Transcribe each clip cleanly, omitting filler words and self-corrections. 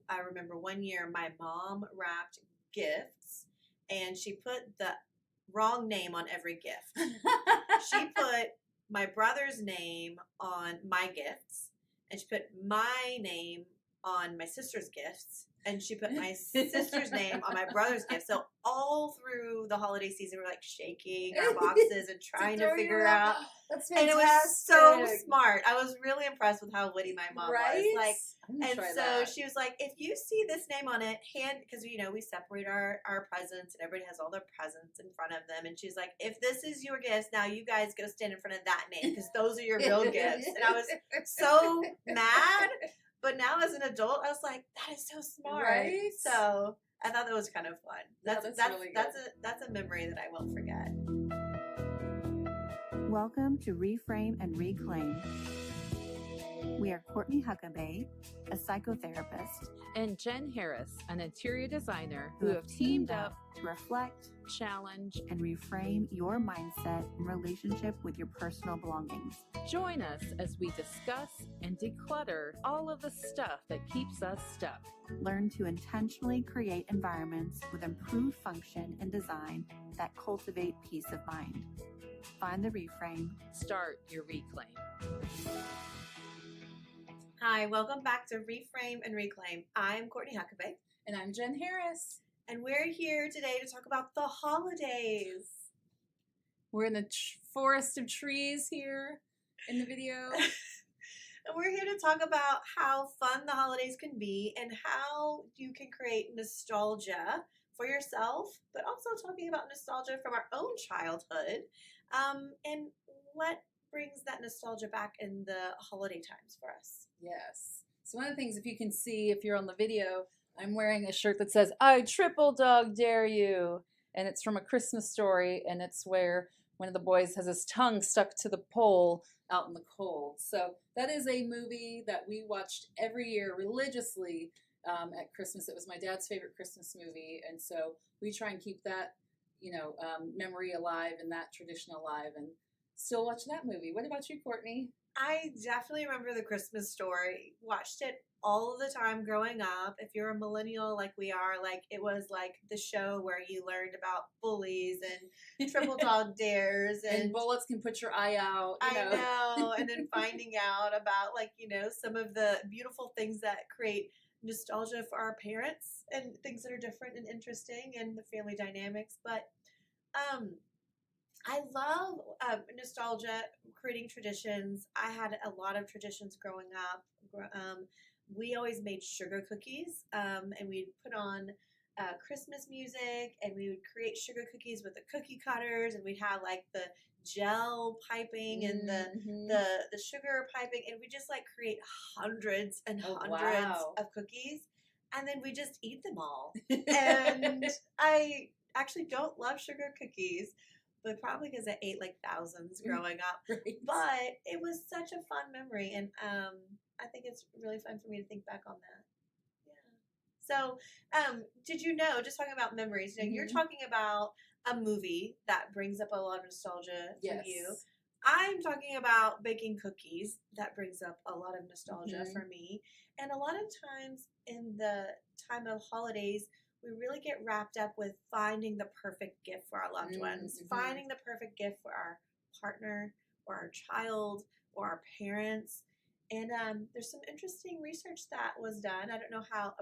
I remember one year my mom wrapped gifts and she put the wrong name on every gift. She put my brother's name on my gifts, and she put my name on my sister's gifts, and she put my sister's name on my brother's gifts. So all through the holiday season, we're like shaking our boxes and trying to figure out. That's fantastic. And it was so smart. I was really impressed with how witty my mom was. Like, and so she was like, if you see this name on it, because we separate our presents and everybody has all their presents in front of them. And she's like, if this is your gifts, now you guys go stand in front of that name because those are your real gifts. And I was so mad. But now as an adult, I was like, that is so smart. Right? So I thought that was kind of fun. That's really good. That's a memory that I won't forget. Welcome to Reframe and Reclaim. We are Courtney Huckabee, a psychotherapist, and Jen Harris, an interior designer who have teamed up to reflect, challenge, and reframe your mindset in relationship with your personal belongings. Join us as we discuss and declutter all of the stuff that keeps us stuck. Learn to intentionally create environments with improved function and design that cultivate peace of mind. Find the reframe. Start your reclaim. Hi, welcome back to Reframe and Reclaim. I'm Courtney Huckabee. And I'm Jen Harris. And we're here today to talk about the holidays. We're in the forest of trees here in the video. And we're here to talk about how fun the holidays can be and how you can create nostalgia for yourself, but also talking about nostalgia from our own childhood, and what brings that nostalgia back in the holiday times for us. Yes. So one of the things, if you can see, if you're on the video, I'm wearing a shirt that says, I triple dog dare you. And it's from A Christmas Story, and it's where one of the boys has his tongue stuck to the pole out in the cold. So that is a movie that we watched every year religiously at Christmas. It was my dad's favorite Christmas movie, and so we try and keep that, memory alive and that tradition alive, and still watch that movie. What about you, Courtney? I definitely remember The Christmas Story. Watched it all the time growing up. If you're a millennial like we are, like it was like the show where you learned about bullies and triple dog dares and bullets can put your eye out. I know. And then finding out about some of the beautiful things that create nostalgia for our parents and things that are different and interesting and the family dynamics. But I love nostalgia, creating traditions. I had a lot of traditions growing up. We always made sugar cookies, and we'd put on Christmas music, and we would create sugar cookies with the cookie cutters, and we'd have like the gel piping and the sugar piping, and we just like create hundreds and hundreds of cookies, and then we just eat them all. And I actually don't love sugar cookies, but probably because I ate like thousands growing up. Right. But it was such a fun memory, and I think it's really fun for me to think back on that. Yeah. So, did you know, just talking about memories, you're talking about a movie that brings up a lot of nostalgia for you. I'm talking about baking cookies that brings up a lot of nostalgia for me. And a lot of times in the time of holidays, we really get wrapped up with finding the perfect gift for our loved ones, finding the perfect gift for our partner or our child or our parents. And there's some interesting research that was done. I don't know how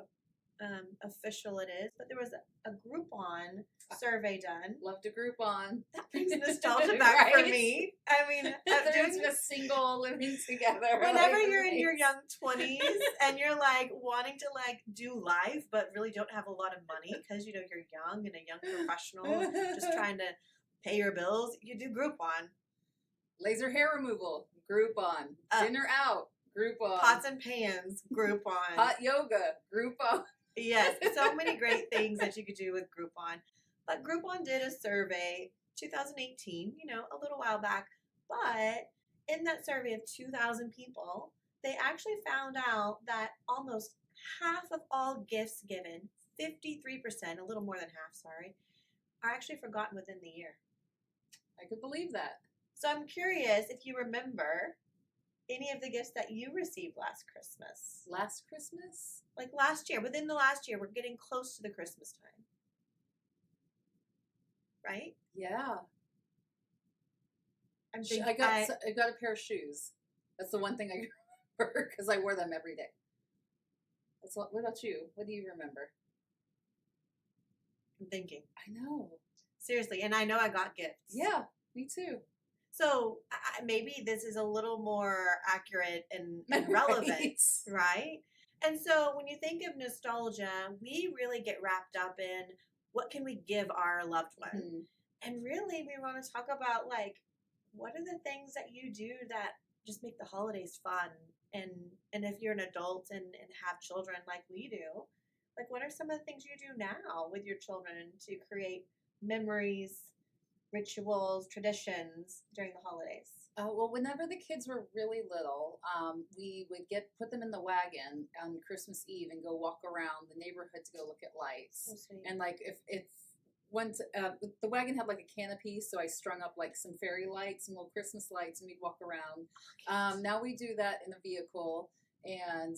official it is, but there was a Groupon survey done. Loved a Groupon. That brings nostalgia back for me. I mean, doing a single living together. Whenever you're in your young 20s and you're like wanting to like do life, but really don't have a lot of money because you're young and a young professional, just trying to pay your bills, you do Groupon. Laser hair removal, Groupon. Dinner out, Groupon. Pots and pans, Groupon. Hot yoga, Groupon. Yes, so many great things that you could do with Groupon. But Groupon did a survey, 2018, a little while back. But in that survey of 2,000 people, they actually found out that almost half of all gifts given, 53%, a little more than half, sorry, are actually forgotten within the year. I could believe that. So I'm curious if you remember any of the gifts that you received last Christmas. Last Christmas? Like last year, within the last year, we're getting close to the Christmas time. Right? Yeah. I'm thinking I got a pair of shoes. That's the one thing I remember because I wore them every day. What about you? What do you remember? I'm thinking. I know. Seriously, and I know I got gifts. Yeah, me too. So maybe this is a little more accurate and relevant, right? And so when you think of nostalgia, we really get wrapped up in what can we give our loved one. Mm-hmm. And really, we want to talk about, like, what are the things that you do that just make the holidays fun? And if you're an adult and have children like we do, like, what are some of the things you do now with your children to create memories, rituals, traditions during the holidays? Well, whenever the kids were really little, we would put them in the wagon on Christmas Eve and go walk around the neighborhood to go look at lights. So sweet. And like if once the wagon had like a canopy, so I strung up like some fairy lights and little Christmas lights, and we'd walk around. Now we do that in a vehicle and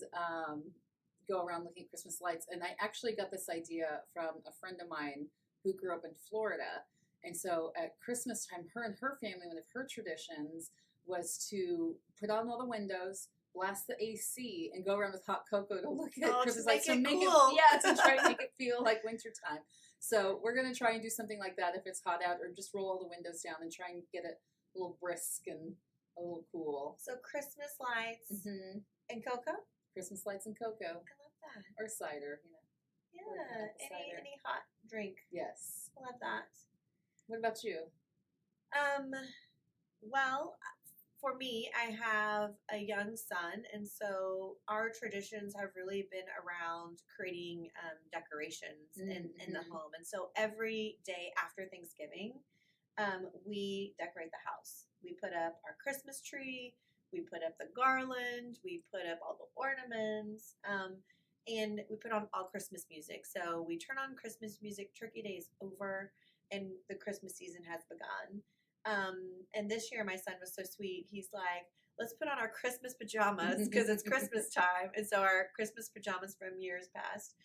go around looking at Christmas lights. And I actually got this idea from a friend of mine who grew up in Florida. And so at Christmas time, her and her family, one of her traditions was to put on all the windows, blast the AC, and go around with hot cocoa to look at Christmas lights. To make it cool. To try and make it feel like wintertime. So we're going to try and do something like that if it's hot out, or just roll all the windows down and try and get it a little brisk and a little cool. So Christmas lights and cocoa? Christmas lights and cocoa. I love that. Or cider, Yeah, any hot drink. Yes. I love that. What about you? Well, for me, I have a young son, and so our traditions have really been around creating decorations in the home. And so every day after Thanksgiving, we decorate the house. We put up our Christmas tree, we put up the garland, we put up all the ornaments, and we put on all Christmas music. So we turn on Christmas music, Turkey Day is over, and the Christmas season has begun. And this year my son was so sweet. He's like, let's put on our Christmas pajamas because it's Christmas time. And so our Christmas pajamas from years past,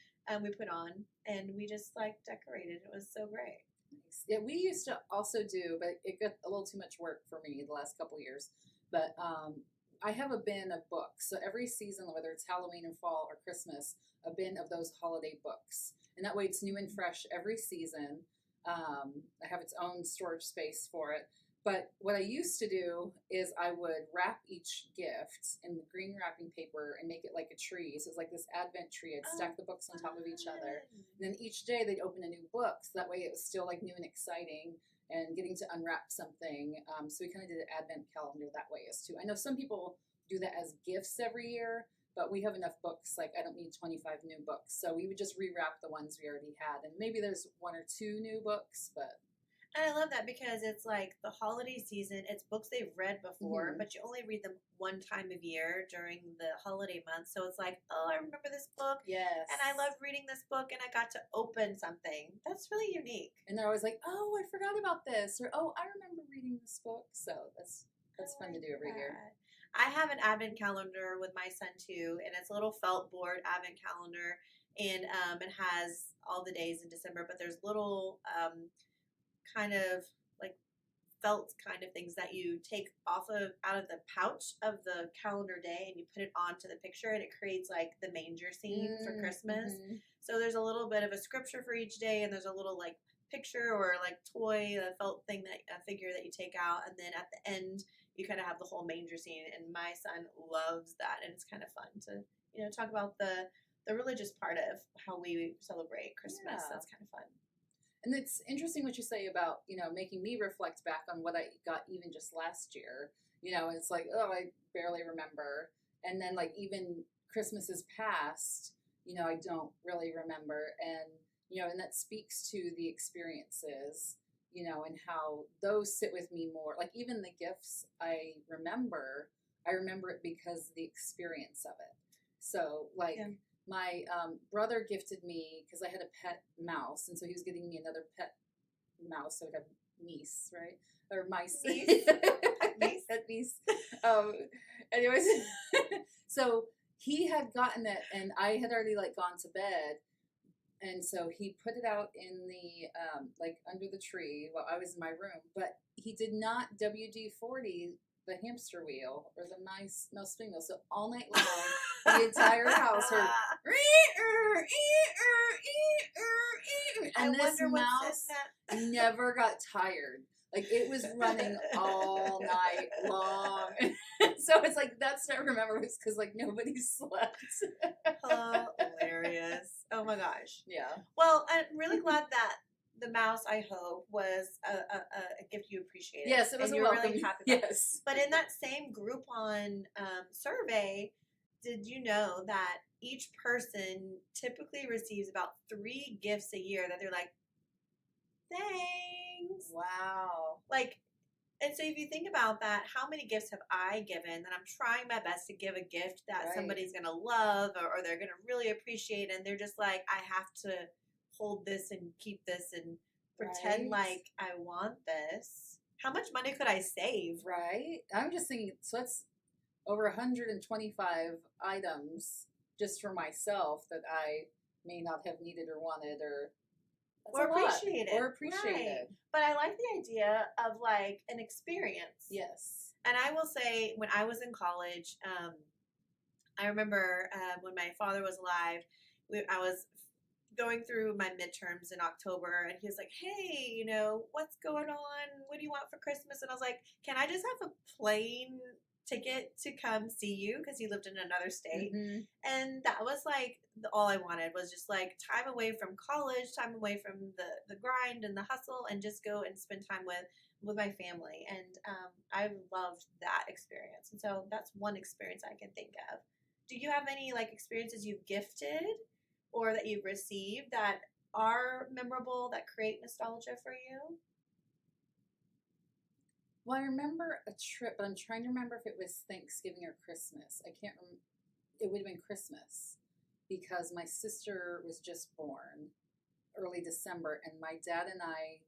we put on and we just like decorated. It was so great. Nice. Yeah, we used to also do, but it got a little too much work for me the last couple years. But I have a bin of books. So every season, whether it's Halloween or fall or Christmas, a bin of those holiday books. And that way it's new and fresh every season. I have its own storage space for it. But what I used to do is I would wrap each gift in the green wrapping paper and make it like a tree. So it's like this Advent tree. I'd stack the books on top of each other. And then each day they'd open a new book. So that way it was still like new and exciting and getting to unwrap something. So we kind of did an Advent calendar that way as too. I know some people do that as gifts every year, but we have enough books, like I don't need 25 new books. So we would just rewrap the ones we already had. And maybe there's one or two new books, but... And I love that because it's like the holiday season, it's books they've read before, but you only read them one time of year during the holiday month. So it's like, oh, I remember this book. Yes. And I love reading this book and I got to open something. That's really unique. And they're always like, oh, I forgot about this. Or, oh, I remember reading this book. So that's fun to do every year. I have an Advent calendar with my son too, and it's a little felt board Advent calendar, and it has all the days in December, but there's little kind of like felt kind of things that you take out of the pouch of the calendar day, and you put it onto the picture, and it creates like the manger scene for Christmas. So there's a little bit of a scripture for each day, and there's a little like picture or like toy, a felt thing, a figure that you take out, and then at the end you kind of have the whole manger scene. And my son loves that, and it's kind of fun to talk about the religious part of how we celebrate Christmas. Yeah. That's kind of fun. And it's interesting what you say about making me reflect back on what I got even just last year. It's like, oh, I barely remember, and then like even Christmases past, I don't really remember, and and that speaks to the experiences, and how those sit with me more. Like even the gifts I remember it because of the experience of it. So like my brother gifted me, because I had a pet mouse, and so he was getting me another pet mouse. So I'd have niece, right? Or mice. Niece. Pet niece. Anyways, so he had gotten it, and I had already like gone to bed, and so he put it out in the like under the tree while I was in my room. But he did not WD-40 the hamster wheel or the mouse spin wheel. So all night long, the entire house heard, and this mouse never got tired. Like, it was running all night long. So it's like, that's what I remember, was because, like, nobody slept. Hilarious. Oh my gosh. Yeah. Well, I'm really glad that the mouse, I hope, was a gift you appreciated. Yes, it was and a you're welcome. really happy about. Yes. But in that same Groupon survey, did you know that each person typically receives about 3 gifts a year that they're like, thanks. Wow. Like, and so if you think about that, how many gifts have I given that I'm trying my best to give a gift that Right. somebody's going to love or they're going to really appreciate, and they're just like, I have to hold this and keep this and pretend Right. like I want this. How much money could I save? Right? I'm just thinking, so that's over 125 items just for myself that I may not have needed or wanted or appreciated. Or appreciated. Right. But I like the idea of like an experience. Yes. And I will say, when I was in college, I remember when my father was alive, I was going through my midterms in October, and he was like, hey, you know, what's going on? What do you want for Christmas? And I was like, can I just have a plane ticket to come see you? Because he lived in another state. Mm-hmm. And that was like all I wanted, was just like time away from college, time away from the grind and the hustle, and just go and spend time with my family. And I loved that experience. And so that's one experience I can think of. Do you have any like experiences you've gifted or that you've received that are memorable, that create nostalgia for you? Well, I remember a trip, but I'm trying to remember if it was Thanksgiving or Christmas. I can't remember. It would have been Christmas, because my sister was just born early December, and my dad and I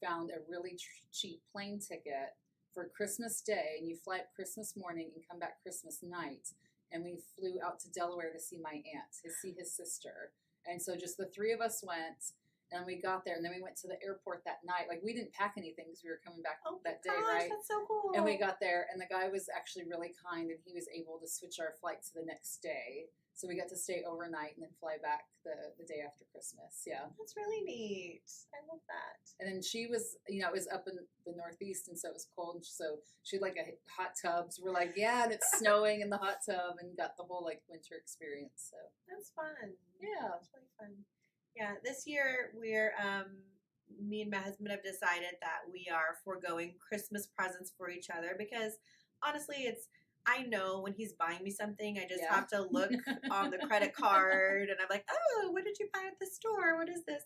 found a really cheap plane ticket for Christmas Day, and you fly up Christmas morning and come back Christmas night. And we flew out to Delaware to see my aunt, to see his sister. And so just the 3 of us went, and we got there, and then we went to the airport that night. Like, we didn't pack anything because we were coming back that day, right? That's so cool. And we got there, and the guy was actually really kind, and he was able to switch our flight to the next day. So we got to stay overnight and then fly back the day after Christmas. Yeah. That's really neat. I love that. And then she was, you know, it was up in the Northeast, and so it was cold. So she had like a hot tub. So we're like, yeah, and it's snowing in the hot tub, and got the whole like winter experience. So That's fun. yeah. That's really fun. Yeah, this year we're me and my husband have decided that we are foregoing Christmas presents for each other, because honestly, I know when he's buying me something, I just Yeah. have to look on the credit card, and I'm like, oh, what did you buy at the store? What is this?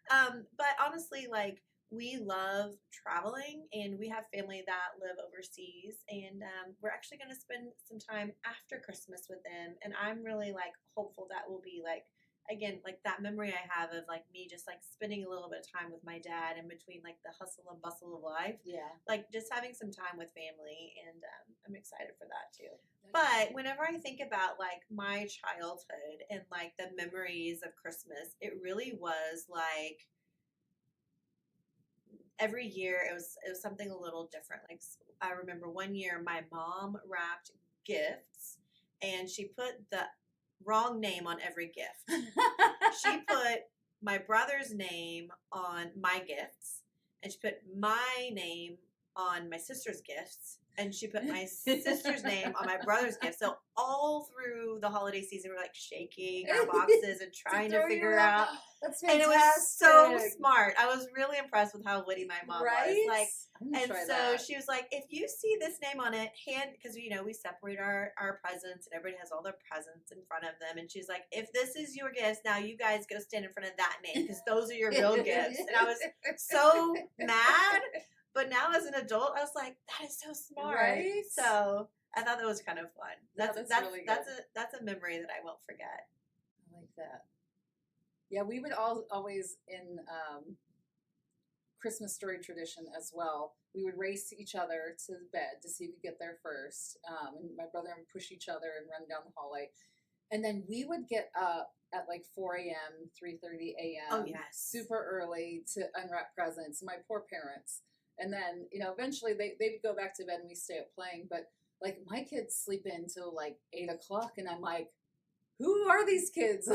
But honestly, like, we love traveling, and we have family that live overseas, and we're actually going to spend some time after Christmas with them, and I'm really like hopeful that will be like, again, like that memory I have of like me just like spending a little bit of time with my dad in between like the hustle and bustle of life, Yeah. like just having some time with family, and I'm excited for that too. But whenever I think about like my childhood and like the memories of Christmas, it really was like every year it was something a little different. Like, I remember one year my mom wrapped gifts, and she put the wrong name on every gift. She put my brother's name on my gifts, and she put my name on my sister's gifts, and she put my sister's name on my brother's gifts. So all through the holiday season, we're like shaking our boxes and trying to figure out. That's And fantastic. it was so smart. I was really impressed with how witty my mom was. Like, and so she was like, if you see this name on it, because, you know, we separate our presents, and everybody has all their presents in front of them. And she's like, if this is your gifts, now you guys go stand in front of that name, because those are your real gifts. And I was so mad. But now as an adult, I was like, that is so smart. Right? So I thought that was kind of fun. That's really good. That's a memory that I won't forget. I like that. Yeah, we would always in Christmas story tradition as well. We would race each other to bed to see who could get there first. And my brother would push each other and run down the hallway. And then we would get up at like 4 a.m., 3:30 a.m. Oh, yes. Super early to unwrap presents. My poor parents. And then, eventually they would go back to bed and we stay up playing. But like my kids sleep in till like 8 o'clock and I'm like, who are these kids?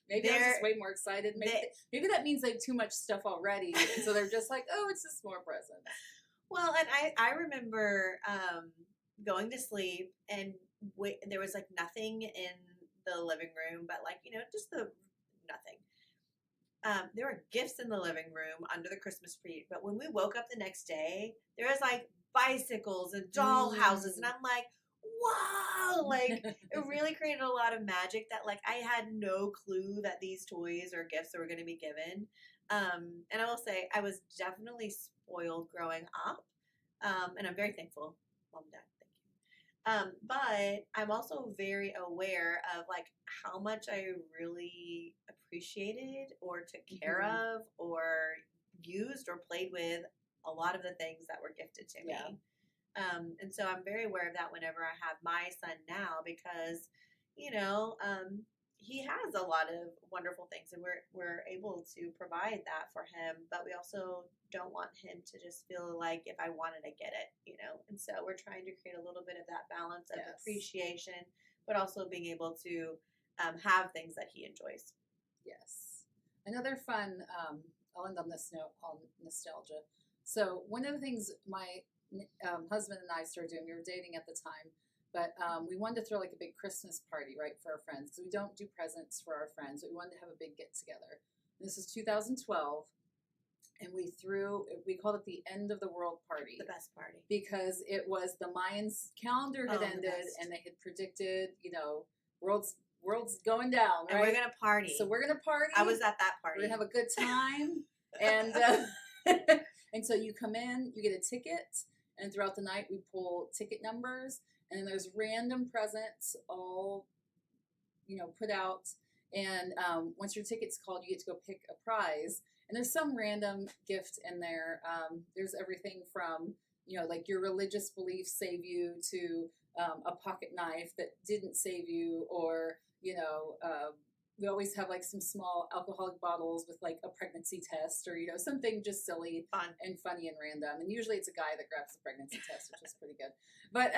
Maybe I was just way more excited. Maybe that means they have too much stuff already. And so they're just like, oh, it's just more presents. Well, and I remember going to sleep and there was like nothing in the living room, but like, just the nothing. There were gifts in the living room under the Christmas tree. But when we woke up the next day, there was like bicycles and doll houses. And I'm like, wow, like it really created a lot of magic that like I had no clue that these toys or gifts were going to be given. And I will say I was definitely spoiled growing up. And I'm very thankful, Mom and Dad, thank you. But I'm also very aware of like how much I really appreciated or took care of or used or played with a lot of the things that were gifted to me. And so I'm very aware of that whenever I have my son now because, he has a lot of wonderful things and we're able to provide that for him, but we also don't want him to just feel like if I wanted to get it, and so we're trying to create a little bit of that balance of appreciation, but also being able to have things that he enjoys. Yes. Another fun, I'll end on this note on nostalgia. So one of the things my husband and I started doing, we were dating at the time, but we wanted to throw like a big Christmas party, right, for our friends, because we don't do presents for our friends, but we wanted to have a big get together. This is 2012, and we called it the end of the world party. The best party. Because it was the Mayans' calendar had ended, and they had predicted, world's going down, right? And we're going to party. So we're going to party. I was at that party. We're going to have a good time. And and so you come in, you get a ticket, and throughout the night we pull ticket numbers, and then there's random presents all, put out. And once your ticket's called, you get to go pick a prize. And there's some random gift in there. There's everything from, like your religious beliefs save you to a pocket knife that didn't save you, or, we always have like some small alcoholic bottles with like a pregnancy test or, something just silly and funny and random. And usually it's a guy that grabs the pregnancy test, which is pretty good. But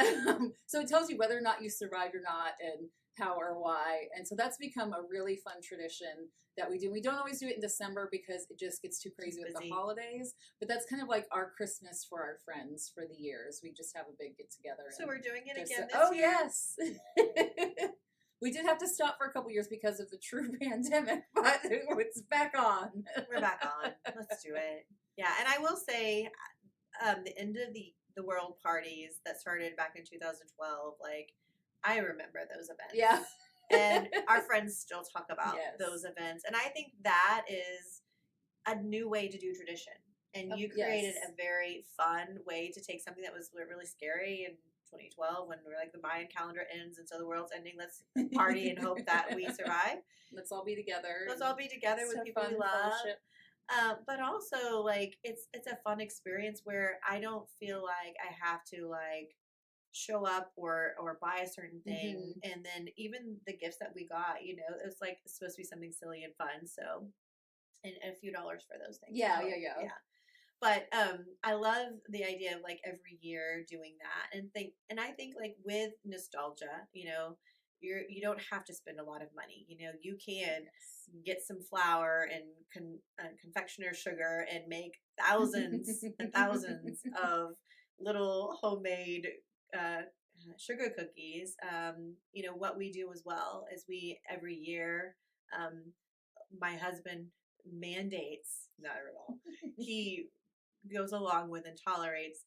so it tells you whether or not you survived or not and how or why. And so that's become a really fun tradition that we do. We don't always do it in December because it just gets too crazy with the holidays. But that's kind of like our Christmas for our friends for the years. We just have a big get together. So we're doing it again this year? Yes. We did have to stop for a couple years because of the true pandemic, but it's back on. We're back on. Let's do it. Yeah, and I will say the end of the world parties that started back in 2012, like, I remember those events. Yeah. And our friends still talk about those events. And I think that is a new way to do tradition. And you created a very fun way to take something that was really scary and 2012 when we're like the Mayan calendar ends and so the world's ending, let's party and hope that we survive. Let's all be together. Let's all be together with people we love. But also like it's a fun experience where I don't feel like I have to like show up or buy a certain thing. And then even the gifts that we got, it's like it's supposed to be something silly and fun. So and a few dollars for those things. Yeah. But I love the idea of like every year doing that and I think like with nostalgia, you don't have to spend a lot of money. You can get some flour and confectioner's sugar and make thousands and thousands of little homemade sugar cookies. What we do as well is we every year, my husband mandates, not at all, he goes along with and tolerates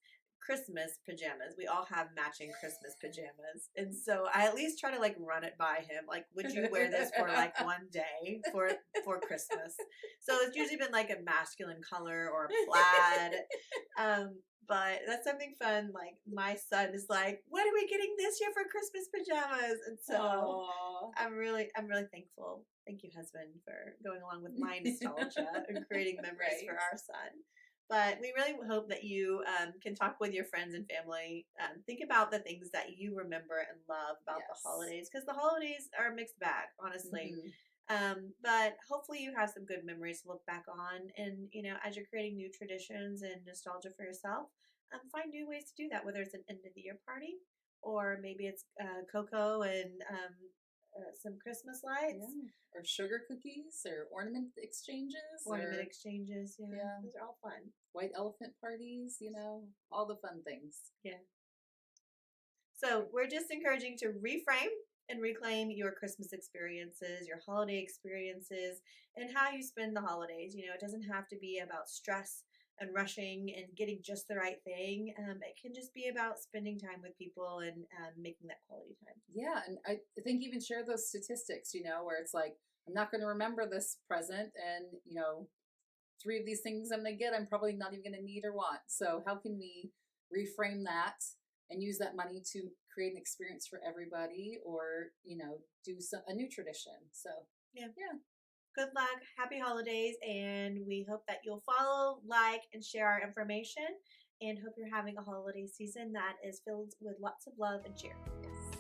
Christmas pajamas. We all have matching Christmas pajamas. And so I at least try to like run it by him. Like, would you wear this for like one day for Christmas? So it's usually been like a masculine color or a plaid. But that's something fun. Like my son is like, what are we getting this year for Christmas pajamas? And so Aww. I'm really thankful. Thank you, husband, for going along with my nostalgia and creating memories for our son. But we really hope that you can talk with your friends and family. Think about the things that you remember and love about the holidays, because the holidays are a mixed bag, honestly. But hopefully you have some good memories to look back on. And, you know, as you're creating new traditions and nostalgia for yourself, find new ways to do that, whether it's an end of the year party or maybe it's cocoa and some Christmas lights. Yeah. Or sugar cookies or ornament exchanges. Exchanges, yeah. Those are all fun. White elephant parties, you know, all the fun things. Yeah. So we're just encouraging to reframe and reclaim your Christmas experiences, your holiday experiences, and how you spend the holidays. You know, it doesn't have to be about stress and rushing and getting just the right thing. It can just be about spending time with people and making that quality time. Yeah, and I think even share those statistics, you know, where it's like, I'm not going to remember this present, and, you know, 3 of these things I'm going to get, I'm probably not even going to need or want. So how can we reframe that and use that money to create an experience for everybody, or, you know, do a new tradition? So, yeah. Good luck, happy holidays, and we hope that you'll follow, like, and share our information, and hope you're having a holiday season that is filled with lots of love and cheer. Yes.